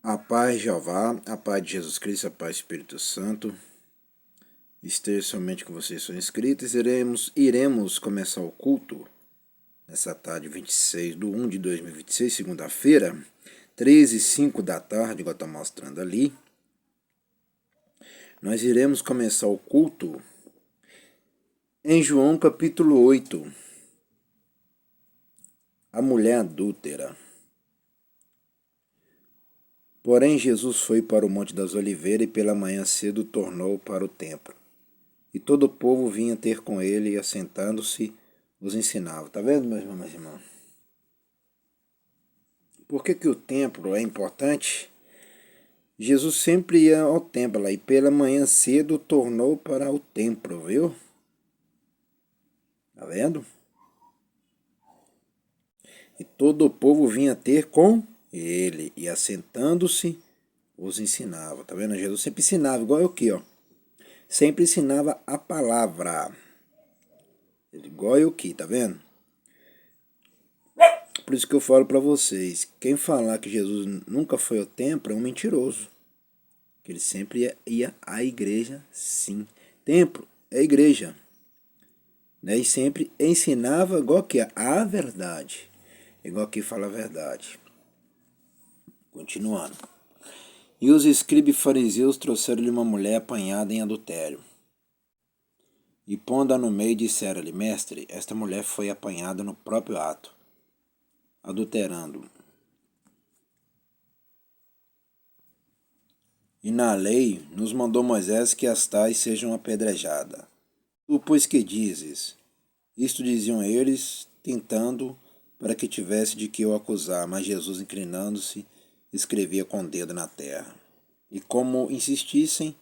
A paz de Jeová, a paz de Jesus Cristo, a paz do Espírito Santo, esteja somente com vocês são inscritos. Iremos começar o culto nessa tarde 26/1/2026, segunda-feira, 13h05 da tarde, igual está mostrando ali. Nós iremos começar o culto em João capítulo 8, a mulher adúltera. Porém, Jesus foi para o Monte das Oliveiras e pela manhã cedo tornou para o templo. E todo o povo vinha ter com ele e, assentando-se, os ensinava. Está vendo, meus irmãos e irmãs? Por que o templo é importante? Jesus sempre ia ao templo e pela manhã cedo tornou para o templo, viu? Está vendo? E todo o povo vinha ter com ele e, assentando-se, os ensinava. Está vendo? Jesus sempre ensinava, igual eu aqui, ó. Sempre ensinava a palavra. Igual eu aqui, tá vendo? Por isso que eu falo para vocês, quem falar que Jesus nunca foi ao templo é um mentiroso. Que ele sempre ia à igreja, sim. Templo é igreja. Né? E sempre ensinava igual que a verdade. Igual que fala a verdade. Continuando. E os escribas e fariseus trouxeram-lhe uma mulher apanhada em adultério. E pondo-a no meio, disseram-lhe: Mestre, esta mulher foi apanhada no próprio ato, adulterando. E na lei nos mandou Moisés que as tais sejam apedrejadas. Tu, pois, que dizes? Isto diziam eles, tentando, para que tivesse de que o acusar. Mas Jesus, inclinando-se, escrevia com o dedo na terra. E como insistissem,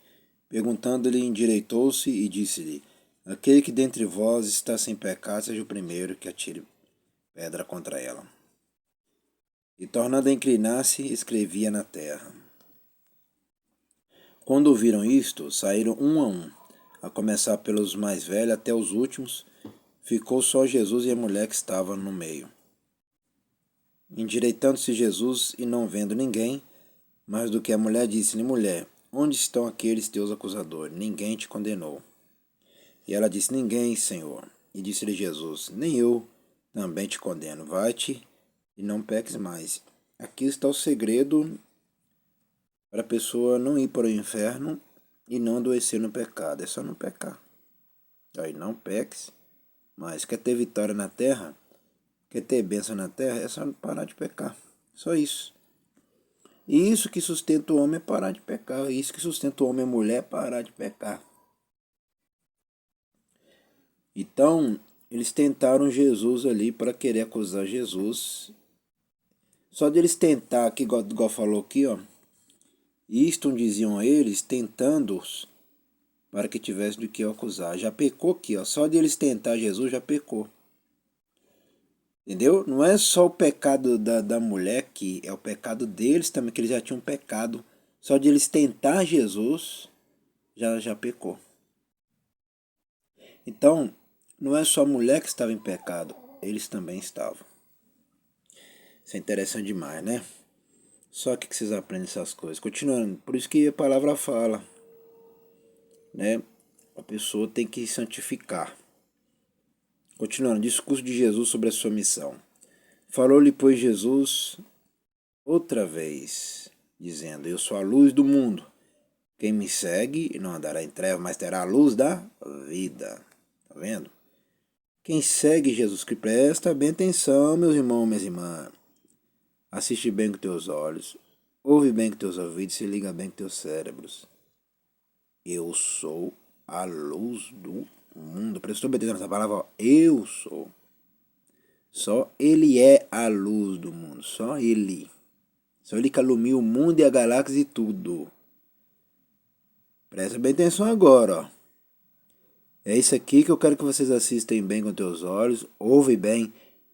perguntando-lhe, endireitou-se e disse-lhe: Aquele que dentre vós está sem pecado, seja o primeiro que atire pedra contra ela. E tornando a inclinar-se, escrevia na terra. Quando ouviram isto, saíram um a um, a começar pelos mais velhos até os últimos. Ficou só Jesus e a mulher que estava no meio. Endireitando-se Jesus e não vendo ninguém, mais do que a mulher, disse-lhe: Mulher, onde estão aqueles teus acusadores? Ninguém te condenou. E ela disse: Ninguém, Senhor. E disse-lhe Jesus: Nem eu também te condeno. Vai-te e não peques mais. Aqui está o segredo para a pessoa não ir para o inferno e não adoecer no pecado. É só não pecar. Aí não peques, mas quer ter vitória na terra, quer ter bênção na terra, é só parar de pecar. Só isso. E isso que sustenta o homem é parar de pecar. Isso que sustenta o homem e a mulher é parar de pecar. Então, eles tentaram Jesus ali para querer acusar Jesus. Só de eles tentar, aqui, igual falou aqui, ó. Isto diziam eles, tentando-os para que tivesse do que acusar. Já pecou aqui, ó. Só de eles tentar Jesus, já pecou. Entendeu? Não é só o pecado da mulher, que é o pecado deles também, que eles já tinham pecado. Só de eles tentar Jesus, já pecou. Então, não é só a mulher que estava em pecado, eles também estavam. Isso é interessante demais, né? Só que vocês aprendem essas coisas. Continuando, por isso que a palavra fala, né? A pessoa tem que santificar. Continuando, discurso de Jesus sobre a sua missão. Falou-lhe, pois, Jesus outra vez, dizendo: Eu sou a luz do mundo. Quem me segue não andará em trevas, mas terá a luz da vida. Tá vendo? Quem segue Jesus Cristo, presta bem atenção, meus irmãos, minhas irmãs. Assiste bem com teus olhos, ouve bem com teus ouvidos, se liga bem com teus cérebros. Eu sou a luz do mundo. Prestou bem atenção nessa palavra? Ó. Eu sou. Só Ele é a luz do mundo. Só Ele. Só Ele que alumia o mundo e a galáxia e tudo. Presta bem atenção agora, ó. É isso aqui que eu quero que vocês assistem bem com teus olhos, ouvem bem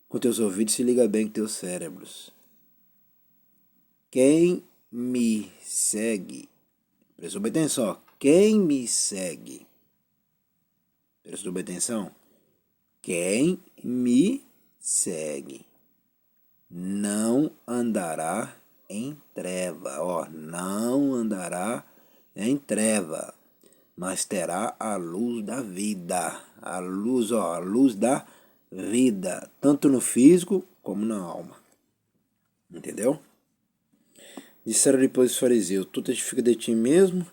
com teus ouvidos, se liga bem com teus cérebros. Quem me segue, prestou bem atenção, ó. Quem me segue, prestou bem atenção? Quem me segue não andará em treva. Ó, não andará em treva, mas terá a luz da vida. A luz, ó, a luz da vida, tanto no físico como na alma. Entendeu? Disseram depois os fariseus: tu testifica de ti mesmo,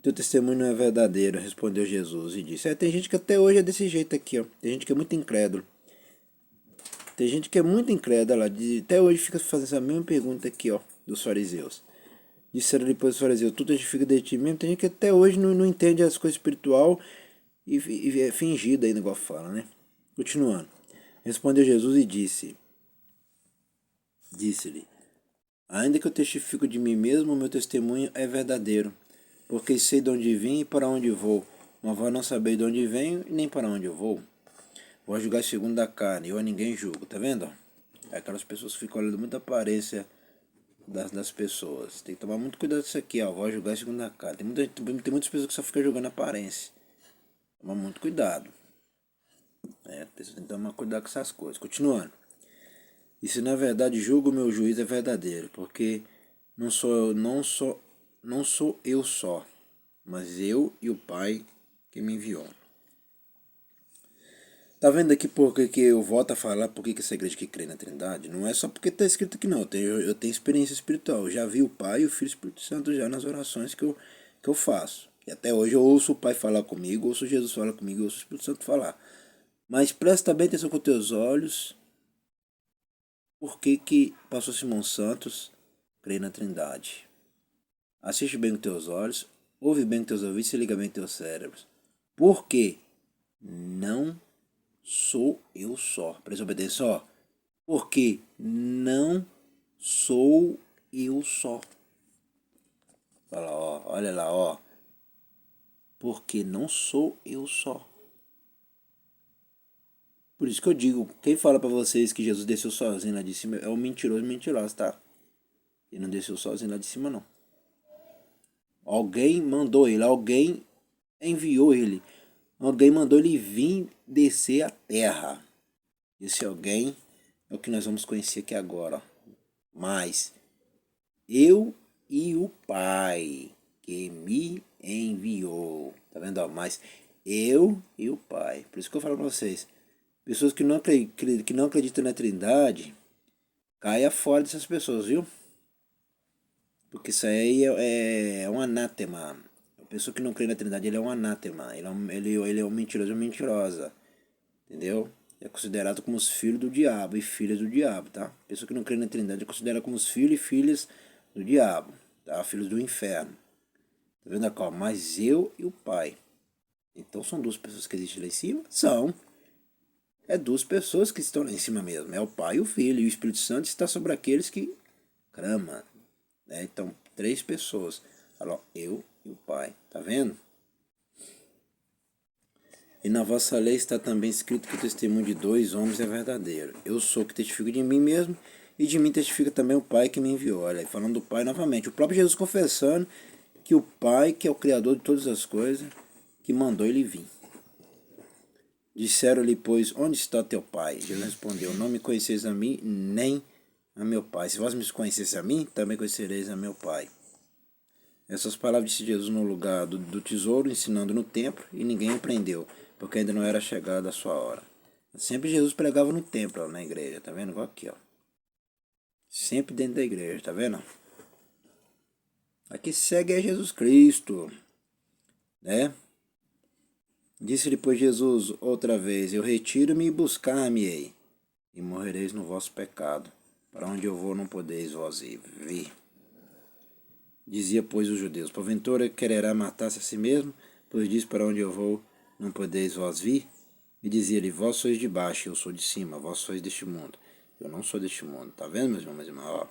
teu testemunho não é verdadeiro, respondeu Jesus e disse: tem gente que até hoje é desse jeito aqui, ó. Tem gente que é muito incrédulo. Tem gente que é muito incrédula, até hoje fica fazendo essa mesma pergunta aqui, ó, dos fariseus. Disseram depois os fariseus: tu testifica de ti mesmo. Tem gente que até hoje não entende as coisas espiritual e é fingida ainda, igual fala, né? Continuando. Respondeu Jesus e disse-lhe: ainda que eu testifico de mim mesmo, o meu testemunho é verdadeiro, porque sei de onde vim e para onde vou, mas vós não sabeis de onde venho nem para onde eu vou. Vós julgar segundo a carne, eu a ninguém julgo, tá vendo? É aquelas pessoas que ficam olhando muita aparência das pessoas. Tem que tomar muito cuidado com isso aqui, ó. Vós julgar segundo a carne. Tem muitas pessoas que só ficam julgando aparência. Toma muito cuidado. Tem que tomar cuidado com essas coisas. Continuando. E se na verdade julgo, o meu juízo é verdadeiro, porque não sou eu só, mas eu e o Pai que me enviou. Tá vendo aqui por que eu volto a falar por que essa igreja que crê na Trindade? Não é só porque tá escrito aqui não, eu tenho experiência espiritual, eu já vi o Pai e o Filho e o Espírito Santo já nas orações que eu faço. E até hoje eu ouço o Pai falar comigo, ouço Jesus falar comigo, ouço o Espírito Santo falar. Mas presta bem atenção com teus olhos, por que pastor Simão Santos crê na Trindade. Assiste bem com teus olhos, ouve bem com teus ouvidos, se liga bem com teus cérebros. Por quê? Não sou eu só. Presta atenção, ó. Porque não sou eu só. Olha lá, ó. Olha lá, ó. Porque não sou eu só. Por isso que eu digo, quem fala para vocês que Jesus desceu sozinho lá de cima é o mentiroso, tá? Ele não desceu sozinho lá de cima, não. Alguém mandou ele, alguém enviou ele. Alguém mandou ele vir descer a terra. Esse alguém é o que nós vamos conhecer aqui agora. Mas eu e o Pai que me enviou. Tá vendo? Ó? Mas eu e o Pai. Por isso que eu falo para vocês. Pessoas que não acreditam na Trindade, caia fora dessas pessoas, viu? Porque isso aí é um anátema. A pessoa que não crê na Trindade, ele é um anátema. Ele é um mentiroso, uma mentirosa. Entendeu? É considerado como os filhos do diabo e filhas do diabo, tá? A pessoa que não crê na Trindade é considerada como os filhos e filhas do diabo, tá? Filhos do inferno. Tá vendo aqui, ó? Mas eu e o Pai. Então são duas pessoas que existem lá em cima? São. É duas pessoas que estão lá em cima mesmo. É o Pai e o Filho. E o Espírito Santo está sobre aqueles que clamam. Né? Então, três pessoas. Olha, eu e o Pai. Tá vendo? E na vossa lei está também escrito que o testemunho de dois homens é verdadeiro. Eu sou que testifico de mim mesmo, e de mim testifica também o Pai que me enviou. Olha aí, falando do Pai novamente. O próprio Jesus confessando que o Pai, que é o Criador de todas as coisas, que mandou ele vir. Disseram-lhe, pois, onde está teu Pai? Jesus respondeu, não me conheceis a mim, nem a meu Pai. Se vós me conhecesse a mim, também conhecereis a meu Pai. Essas palavras disse Jesus no lugar do tesouro, ensinando no templo, e ninguém o prendeu, porque ainda não era chegada a sua hora. Sempre Jesus pregava no templo, ó, na igreja, tá vendo? Igual aqui, ó. Sempre dentro da igreja, tá vendo? Aqui segue é Jesus Cristo, né? Disse depois Jesus outra vez, eu retiro-me e buscar-me-ei, e morrereis no vosso pecado. Para onde eu vou não podeis vós vir. Dizia, pois, os judeus, porventura quererá matar-se a si mesmo, pois diz, para onde eu vou não podeis vós vir? E dizia-lhe, vós sois de baixo, eu sou de cima, vós sois deste mundo. Eu não sou deste mundo. Tá vendo, meus irmãos? Ó,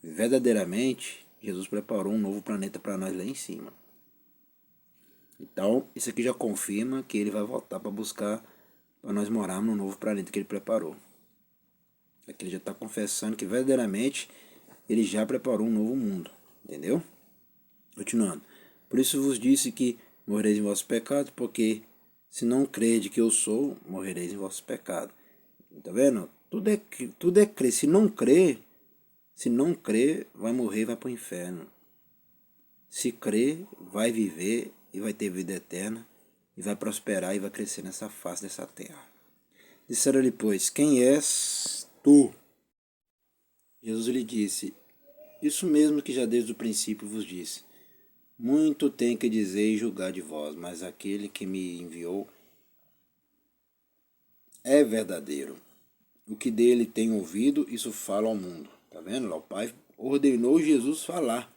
verdadeiramente, Jesus preparou um novo planeta para nós lá em cima. Então, isso aqui já confirma que ele vai voltar para buscar, para nós morarmos no novo planeta que ele preparou. Aqui ele já está confessando que verdadeiramente ele já preparou um novo mundo. Entendeu? Continuando. Por isso vos disse que morrereis em vossos pecados, porque se não crede que eu sou, morrereis em vossos pecados. Tá vendo? Tudo é crer. Se não crer, Se não crer, vai morrer, vai para o inferno. Se crer, vai viver e vai ter vida eterna, e vai prosperar e vai crescer nessa face dessa terra. Disseram-lhe, pois, quem és tu? Jesus lhe disse, isso mesmo que já desde o princípio vos disse. Muito tem que dizer e julgar de vós, mas aquele que me enviou é verdadeiro. O que dele tem ouvido, isso fala ao mundo. Tá vendo? Lá o Pai ordenou Jesus falar.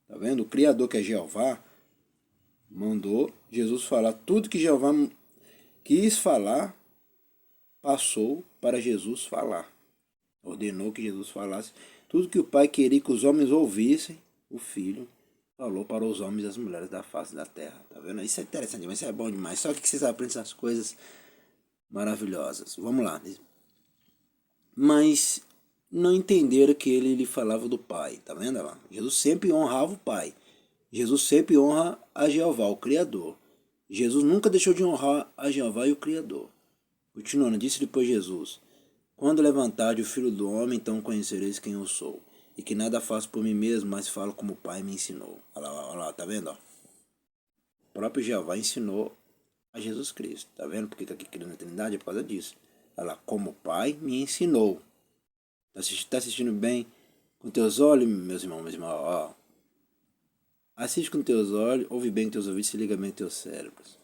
Tá vendo? O Criador, que é Jeová, mandou Jesus falar. Tudo que Jeová quis falar, passou para Jesus falar. Ordenou que Jesus falasse. Tudo que o Pai queria que os homens ouvissem, o Filho falou para os homens e as mulheres da face da terra. Tá vendo? Isso é interessante demais, isso é bom demais. Só que vocês aprendem essas coisas maravilhosas. Vamos lá. Mas não entenderam que ele lhe falava do Pai. Tá vendo lá? Jesus sempre honrava o Pai. Jesus sempre honra a Jeová, o Criador. Jesus nunca deixou de honrar a Jeová e o Criador. Continuando, disse depois Jesus, quando levantarde o Filho do Homem, então conhecereis quem eu sou, e que nada faço por mim mesmo, mas falo como o Pai me ensinou. Olha lá, tá vendo? Ó? O próprio Jeová ensinou a Jesus Cristo. Tá vendo porque que aqui criando na Trindade? É por causa disso. Olha lá, como o Pai me ensinou. Tá assistindo bem com teus olhos, meus irmãos, ó. Assiste com teus olhos, ouve bem com teus ouvidos, se liga bem com teus cérebros.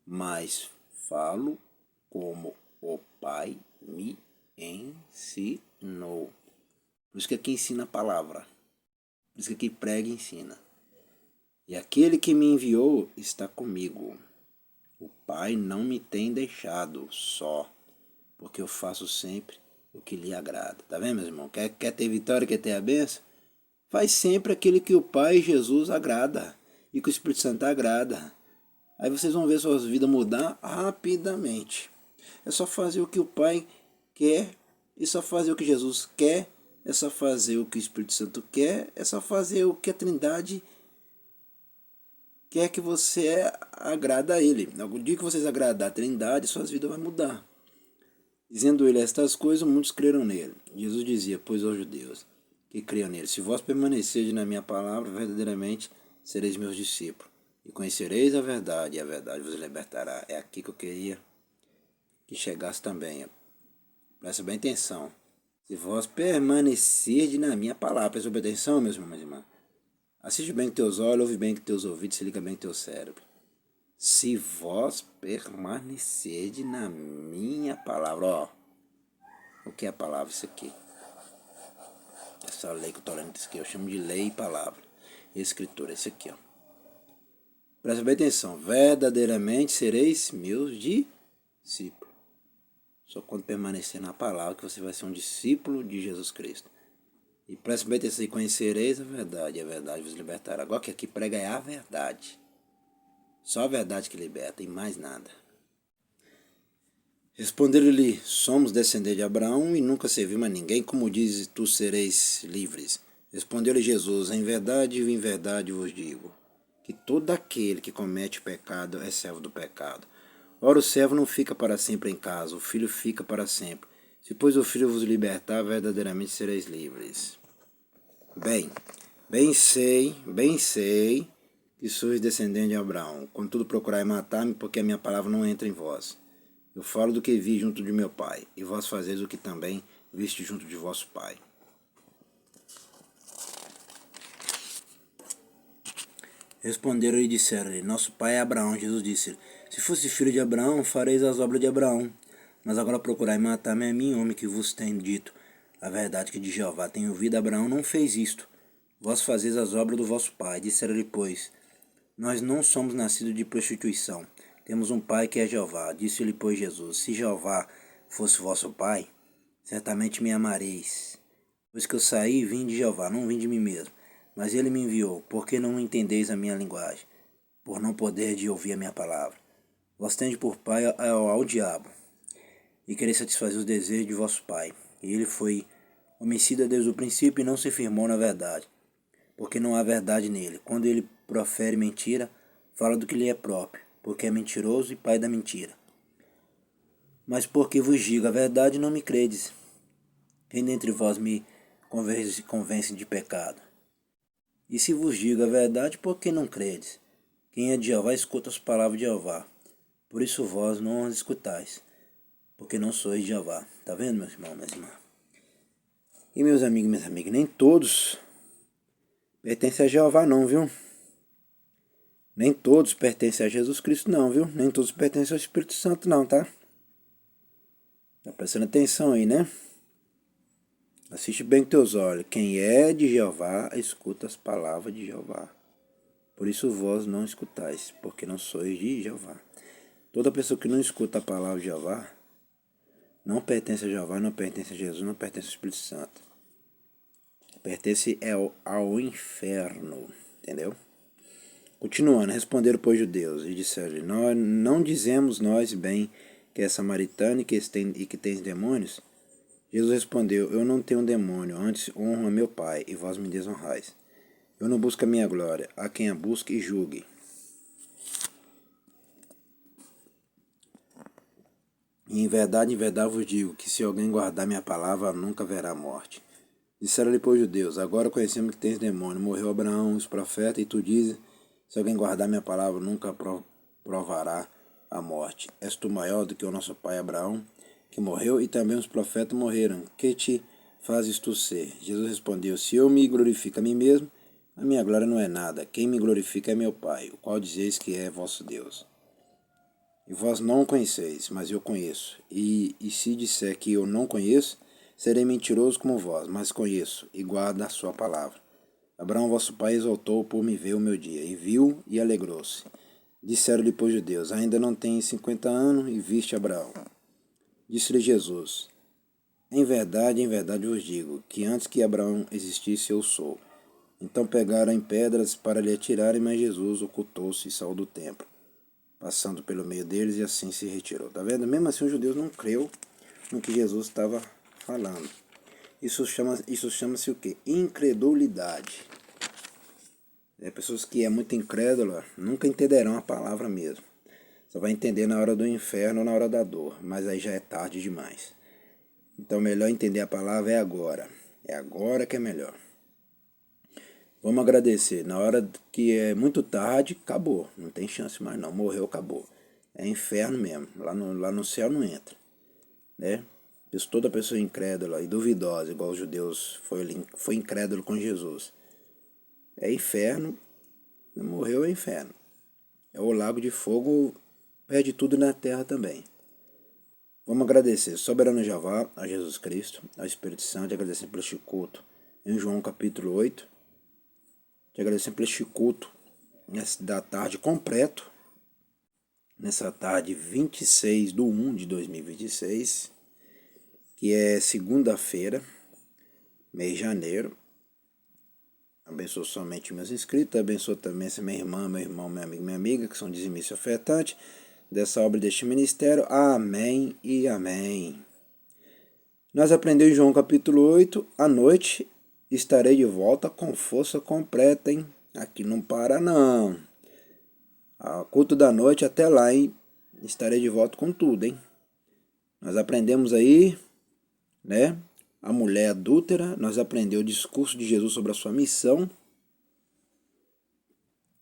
Mas falo como o Pai me ensinou. Por isso que aqui ensina a palavra. Por isso que aqui prega e ensina. E aquele que me enviou está comigo. O Pai não me tem deixado só, porque eu faço sempre o que lhe agrada. Tá vendo, meus irmãos? Quer ter vitória, quer ter a bênção? Faz sempre aquilo que o Pai Jesus agrada e que o Espírito Santo agrada. Aí vocês vão ver suas vidas mudar rapidamente. É só fazer o que o Pai quer, é só fazer o que Jesus quer, é só fazer o que o Espírito Santo quer, é só fazer o que a Trindade quer que você agrada a Ele. No dia que vocês agradar a Trindade, suas vidas vão mudar. Dizendo ele estas coisas, muitos creram nele. Jesus dizia, pois aos judeus que creiam nele, se vós permanecerdes na minha palavra, verdadeiramente sereis meus discípulos, e conhecereis a verdade, e a verdade vos libertará. É aqui que eu queria que chegasse também. Presta bem atenção. Se vós permanecerdes na minha palavra, presta bem atenção, meus irmãos e minhas irmãs. Assiste bem com teus olhos, ouve bem com teus ouvidos, se liga bem com teu cérebro. Se vós permanecerdes na minha palavra, ó. O que é a palavra? Isso aqui. Essa lei que eu estou lendo isso aqui, eu chamo de lei e palavra. Escritura, esse aqui, ó. Presta bem atenção. Verdadeiramente sereis meus discípulos. Só quando permanecer na palavra que você vai ser um discípulo de Jesus Cristo. E presta bem atenção, e conhecereis a verdade vos libertará. Agora que aqui prega é a verdade. Só a verdade que liberta e mais nada. Responderam-lhe, somos descendentes de Abraão e nunca servimos a ninguém, como dizes, tu sereis livres. Respondeu-lhe Jesus, em verdade vos digo, que todo aquele que comete pecado é servo do pecado. Ora, o servo não fica para sempre em casa, o filho fica para sempre. Se, pois, o filho vos libertar, verdadeiramente sereis livres. Bem sei que sois descendente de Abraão. Contudo, procurai matar-me, porque a minha palavra não entra em vós. Eu falo do que vi junto de meu pai, e vós fazeis o que também viste junto de vosso pai. Responderam e disseram-lhe, nosso pai é Abraão. Jesus disse, se fosse filho de Abraão, fareis as obras de Abraão. Mas agora procurai matar-me a mim, homem que vos tem dito a verdade que de Jeová tenho ouvido. Abraão não fez isto. Vós fazeis as obras do vosso pai. Disseram-lhe, pois, nós não somos nascidos de prostituição. Temos um pai que é Jeová. Disse-lhe, pois, Jesus, se Jeová fosse vosso pai, certamente me amareis. Pois que eu saí e vim de Jeová, não vim de mim mesmo. Mas ele me enviou, porque não entendeis a minha linguagem, por não poder de ouvir a minha palavra. Vós tendes por pai ao diabo, e quereis satisfazer os desejos de vosso pai. E ele foi homicida desde o princípio e não se firmou na verdade, porque não há verdade nele. Quando ele profere mentira, fala do que lhe é próprio, porque é mentiroso e pai da mentira. Mas porque vos digo a verdade, não me credes. Quem dentre vós me convence de pecado. E se vos digo a verdade, por que não credes? Quem é de Jeová escuta as palavras de Jeová. Por isso vós não as escutais, porque não sois de Jeová. Tá vendo, meus irmãos, minhas irmãs? E meus amigos, minhas amigas, nem todos pertencem a Jeová não, viu? Nem todos pertencem a Jesus Cristo não, viu? Nem todos pertencem ao Espírito Santo não, tá? Tá prestando atenção aí, né? Assiste bem com teus olhos. Quem é de Jeová, escuta as palavras de Jeová. Por isso vós não escutais, porque não sois de Jeová. Toda pessoa que não escuta a palavra de Jeová, não pertence a Jeová, não pertence a Jesus, não pertence ao Espírito Santo. Pertence ao inferno, entendeu? Continuando, responderam, pois, judeus, e disseram-lhe, nós não dizemos nós bem que é samaritano e que tens demônios? Jesus respondeu, eu não tenho demônio, antes honro a meu Pai, e vós me desonrais. Eu não busco a minha glória, há quem a busque e julgue. E em verdade vos digo, que se alguém guardar minha palavra, nunca verá morte. Disseram-lhe, pois, judeus, agora conhecemos que tens demônio. Morreu Abraão, os profetas, e tu dizes, se alguém guardar minha palavra, nunca provará a morte. És tu maior do que o nosso pai Abraão, que morreu, e também os profetas morreram. Que te fazes tu ser? Jesus respondeu, se eu me glorifico a mim mesmo, a minha glória não é nada. Quem me glorifica é meu Pai, o qual dizeis que é vosso Deus. E vós não o conheceis, mas eu conheço. E se disser que eu não conheço, serei mentiroso como vós, mas conheço, e guardo a sua palavra. Abraão, vosso pai, exaltou por me ver o meu dia, e viu e alegrou-se. Disseram-lhe, pois, judeus, ainda não tens 50 anos, e viste Abraão. Disse-lhe Jesus, em verdade vos digo, que antes que Abraão existisse, eu sou. Então pegaram em pedras para lhe atirarem, mas Jesus ocultou-se e saiu do templo, passando pelo meio deles, e assim se retirou. Tá vendo? Mesmo assim, os judeus não creu no que Jesus estava falando. Isso chama-se o quê? Incredulidade. Pessoas que é muito incrédula nunca entenderão a palavra mesmo. Só vai entender na hora do inferno ou na hora da dor, mas aí já é tarde demais. Então melhor entender a palavra é agora. É agora que é melhor. Vamos agradecer. Na hora que é muito tarde, acabou. Não tem chance mais não. Morreu, acabou. É inferno mesmo. Lá no céu não entra. Né? Toda pessoa incrédula e duvidosa, igual os judeus foi incrédulo com Jesus. É inferno. Morreu é inferno. É o lago de fogo, perde tudo na terra também. Vamos agradecer, soberano Jeová, a Jesus Cristo, ao Espírito Santo, e agradecer por este culto em João capítulo 8. Te agradecer por este culto da tarde completo, nessa tarde 26/1/2026, que é segunda-feira, mês de janeiro. Abençoa somente meus inscritos, abençoa também essa minha irmã, meu irmão, meu amigo, minha amiga, que são dizimistas e ofertantes dessa obra e deste ministério. Amém e amém. Nós aprendemos em João capítulo 8, à noite estarei de volta com força completa, hein? Aqui não para não. A culto da noite até lá, hein? Estarei de volta com tudo, hein? Nós aprendemos aí, né? A mulher adúltera, nós aprendemos o discurso de Jesus sobre a sua missão.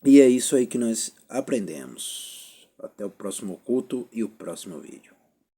E é isso aí que nós aprendemos. Até o próximo culto e o próximo vídeo.